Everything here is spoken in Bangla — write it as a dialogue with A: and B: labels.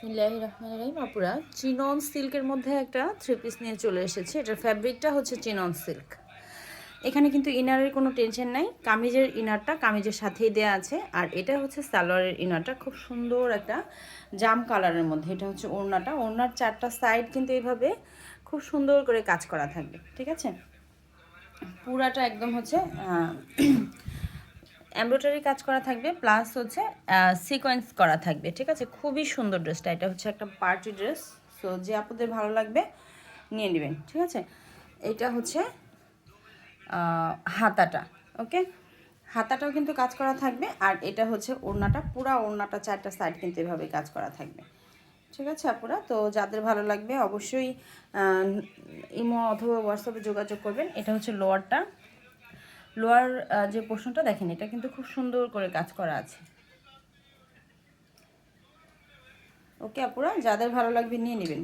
A: বিসমিল্লাহির রহমানির রহিম। আপুরা, চিনন সিল্কের মধ্যে একটা থ্রি পিস নিয়ে চলে এসেছে। এটার ফ্যাব্রিকটা হচ্ছে চিনন সিল্ক। এখানে কিন্তু ইনারের কোনো টেনশন নাই। কামিজের ইনারটা কামিজের সাথেই দেওয়া আছে। আর এটা হচ্ছে সালোয়ারের ইনারটা, খুব সুন্দর একটা জাম কালারের মধ্যে। এটা হচ্ছে ওড়নাটা। ওড়নার চারটা সাইড কিন্তু এইভাবে খুব সুন্দর করে কাজ করা থাকবে, ঠিক আছে? পুরাটা একদম হচ্ছে এমব্রয়ডারি কাজ করা থাকবে, প্লাস হচ্ছে সিকোয়েন্স করা থাকবে, ঠিক আছে? খুবই সুন্দর ড্রেসটা। এটা হচ্ছে একটা পার্টি ড্রেস। সো যে আপনাদের ভালো লাগবে নিয়ে নেবেন, ঠিক আছে? এইটা হচ্ছে হাতাটা, ওকে? হাতাটাও কিন্তু কাজ করা থাকবে। আর এটা হচ্ছে ওড়নাটা, পুরা ওড়নাটা চারটা সাইড কিন্তু এভাবে কাজ করা থাকবে, ঠিক আছে আপুরা? তো যাদের ভালো লাগবে অবশ্যই ইমো অথবা হোয়াটসঅ্যাপে যোগাযোগ করবেন। এটা হচ্ছে লোয়ারটা। লোয়ার যে পোর্শনটা দেখেন, এটা কিন্তু খুব সুন্দর করে কাজ করা আছে। ওকে আপুরা, যাদের ভালো লাগবে নিয়ে নেবেন।